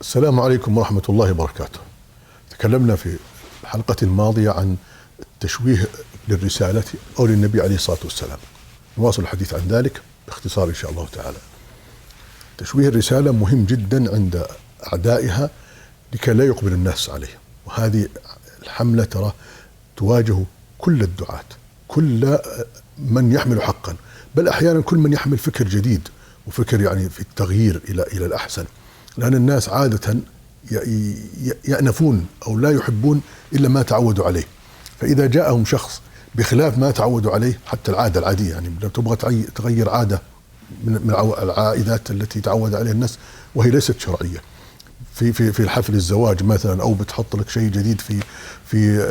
السلام عليكم ورحمة الله وبركاته. تكلمنا في الحلقة الماضية عن التشويه للرسالة أو للنبي عليه الصلاة والسلام. نواصل الحديث عن ذلك باختصار إن شاء الله تعالى. تشويه الرسالة مهم جدا عند أعدائها لكي لا يقبل الناس عليه، وهذه الحملة ترى تواجه كل الدعاة، كل من يحمل حقا، بل أحيانا كل من يحمل فكر جديد وفكر يعني في التغيير إلى الأحسن، لأن الناس عادة يأنفون أو لا يحبون إلا ما تعودوا عليه. فإذا جاءهم شخص بخلاف ما تعودوا عليه، حتى العادة العادية، يعني لو تبغى تغير عادة من العائدات التي تعود عليها الناس وهي ليست شرعية، في الحفل الزواج مثلا، أو بتحط لك شيء جديد في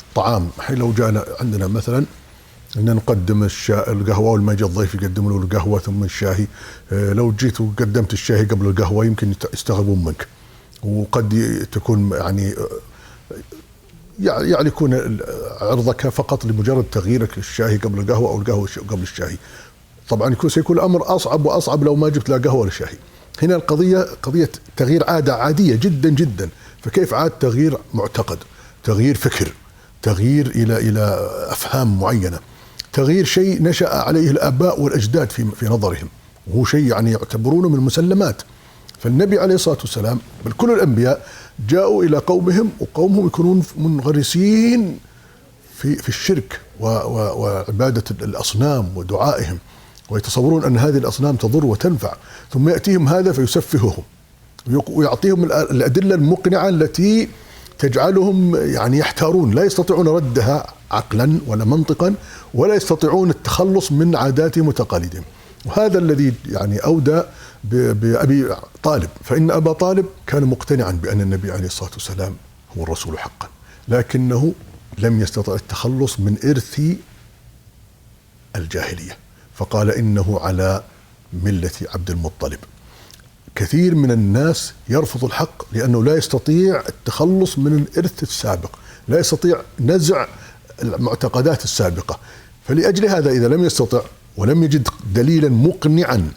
الطعام. حين لو جاءنا عندنا مثلا ان نقدم القهوه، وما يجي الضيف يقدم له القهوه ثم الشاهي، لو جيت وقدمت الشاهي قبل القهوه يمكن يستغربون منك، وقد تكون يعني يكون عرضك فقط لمجرد تغييرك الشاهي قبل القهوه او القهوه قبل الشاهي. طبعا سيكون الامر اصعب واصعب لو ما جبت لا قهوه ولا شاهي. هنا القضيه قضيه تغيير عاده عاديه جدا جدا، فكيف عاد تغيير معتقد، تغيير فكر، تغيير الى افهام معينه، تغيير شيء نشأ عليه الآباء والأجداد في نظرهم، وهو شيء يعني يعتبرونه من المسلمات. فالنبي عليه الصلاة والسلام بل كل الأنبياء جاءوا إلى قومهم، وقومهم يكونون منغرسين في الشرك وعبادة الأصنام ودعائهم، ويتصورون أن هذه الأصنام تضر وتنفع، ثم يأتيهم هذا فيسفههم ويعطيهم الأدلة المقنعة التي تجعلهم يعني يحتارون، لا يستطيعون ردها عقلا ولا منطقا، ولا يستطيعون التخلص من عاداتهم وتقاليدهم. وهذا الذي يعني أودى بأبي طالب، فإن أبا طالب كان مقتنعا بأن النبي عليه الصلاة والسلام هو الرسول حقا، لكنه لم يستطع التخلص من إرث الجاهلية، فقال إنه على ملة عبد المطلب. كثير من الناس يرفض الحق لأنه لا يستطيع التخلص من الإرث السابق، لا يستطيع نزع المعتقدات السابقة. فلأجل هذا إذا لم يستطع ولم يجد دليلا مقنعا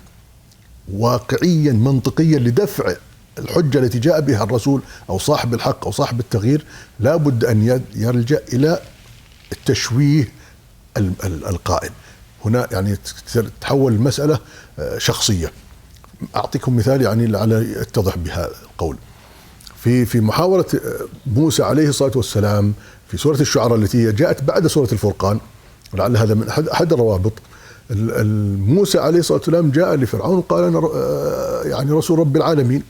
واقعيا منطقيا لدفع الحجة التي جاء بها الرسول أو صاحب الحق أو صاحب التغيير، لا بد أن يلجأ إلى التشويه القائم. هنا يعني تحول المسألة شخصية. أعطيكم مثال يعني لعل يتضح بها القول. في محاورة موسى عليه الصلاة والسلام في سورة الشعراء التي جاءت بعد سورة الفرقان، ولعل هذا من أحد الروابط. موسى عليه الصلاة والسلام جاء لفرعون قال أنا يعني رسول رب العالمين.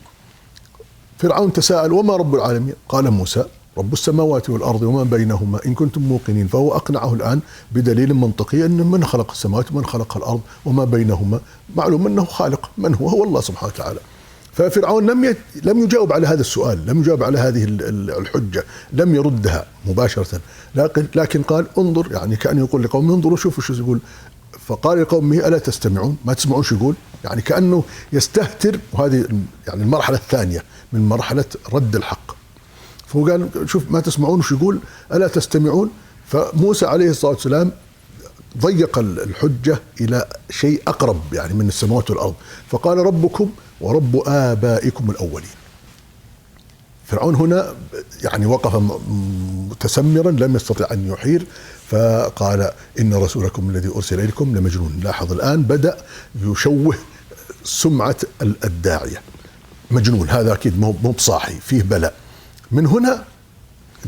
فرعون تساءل وما رب العالمين؟ قال موسى رب السماوات والأرض وما بينهما إن كنتم موقنين. فهو أقنعه الآن بدليل منطقي أن من خلق السماوات ومن خلق الأرض وما بينهما معلوم أنه خالق، من هو الله سبحانه وتعالى. ففرعون لم يجاوب على هذا السؤال، لم يجاوب على هذه الحجة، لم يردها مباشرة، لكن قال انظر، يعني كأنه يقول لقومه انظروا شوفوا شو يقول. فقال لقومه ألا تستمعون؟ ما تسمعون شو يقول؟ يعني كأنه يستهتر. وهذه يعني المرحلة الثانية من مرحلة رد الحق. فهو قال شوف ما تسمعون شو يقول، ألا تستمعون؟ فموسى عليه الصلاة والسلام ضيق الحجة إلى شيء أقرب يعني من السماوات والأرض، فقال ربكم ورب آبائكم الأولين. فرعون هنا يعني وقف متسمرا، لم يستطع أن يحير، فقال إن رسولكم الذي أرسل إليكم لمجنون. لاحظ الآن بدأ يشوه سمعة الداعية، مجنون، هذا أكيد مو بصاحي، فيه بلاء. من هنا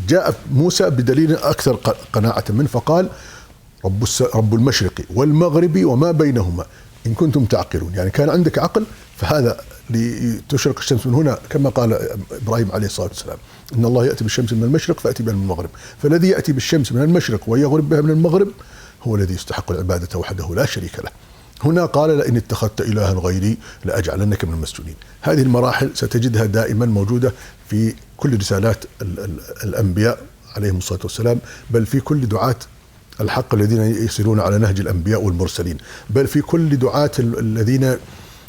جاء موسى بدليل أكثر قناعة منه، فقال رب المشرق والمغرب وما بينهما إن كنتم تعقلون. يعني كان عندك عقل، فهذا لتشرق الشمس من هنا، كما قال إبراهيم عليه الصلاة والسلام إن الله يأتي بالشمس من المشرق فأتي بها من المغرب. فالذي يأتي بالشمس من المشرق ويغرب بها من المغرب هو الذي يستحق العبادة وحده لا شريك له. هنا قال لئن اتخذت إلها غيري لأجعلنك من المسجونين. هذه المراحل ستجدها دائما موجودة في كل رسالات الأنبياء عليهم الصلاة والسلام، بل في كل دعاة الحق الذين يسيرون على نهج الأنبياء والمرسلين، بل في كل دعاة الذين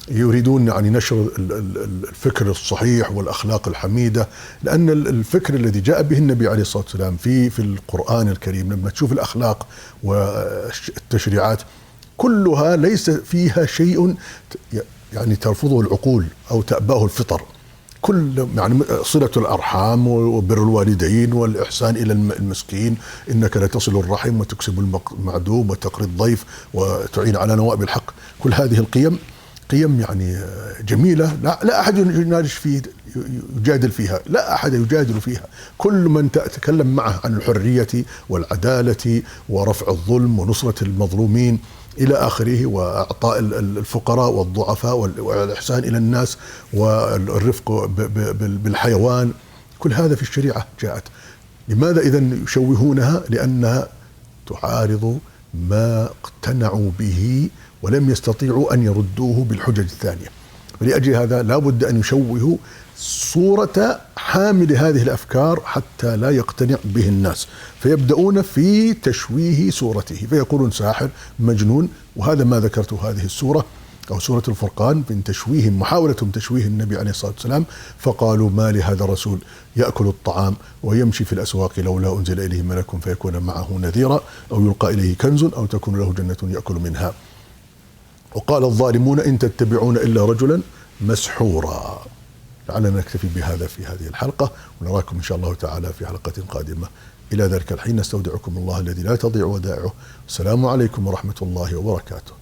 يريدون يعني نشر الفكر الصحيح والأخلاق الحميدة. لأن الفكر الذي جاء به النبي عليه الصلاة والسلام في القرآن الكريم، لما تشوف الأخلاق والتشريعات كلها ليس فيها شيء يعني ترفضه العقول أو تأباه الفطر. كل يعني صلة الأرحام وبر الوالدين والإحسان إلى المسكين، إنك لتصل الرحم وتكسب المعدوم وتقري الضيف وتعين على نوائب الحق. كل هذه القيم قيم يعني جميلة، لا أحد يناقش فيه يجادل فيها، لا أحد يجادل فيها. كل من تتكلم معه عن الحرية والعدالة ورفع الظلم ونصرة المظلومين إلى آخره، وإعطاء الفقراء والضعفاء والإحسان إلى الناس والرفق بالحيوان، كل هذا في الشريعة جاءت. لماذا إذن يشوهونها؟ لأنها تعارض ما اقتنعوا به ولم يستطيعوا أن يردوه بالحجج الثانية. ولأجل هذا لا بد أن يشوهوا صورة حامل هذه الأفكار حتى لا يقتنع به الناس، فيبدأون في تشويه صورته، فيقولون ساحر مجنون. وهذا ما ذكرته هذه السورة أو سورة الفرقان من تشويه، محاولتهم تشويه النبي عليه الصلاة والسلام. فقالوا ما لهذا الرسول يأكل الطعام ويمشي في الأسواق لولا أنزل إليه ملك فيكون معه نذيرا أو يلقى إليه كنز أو تكون له جنة يأكل منها. وقال الظالمون إن تتبعون إلا رجلا مسحورا. لعلنا نكتفي بهذا في هذه الحلقة، ونراكم إن شاء الله تعالى في حلقة قادمة. إلى ذلك الحين نستودعكم الله الذي لا تضيع ودائعه. السلام عليكم ورحمة الله وبركاته.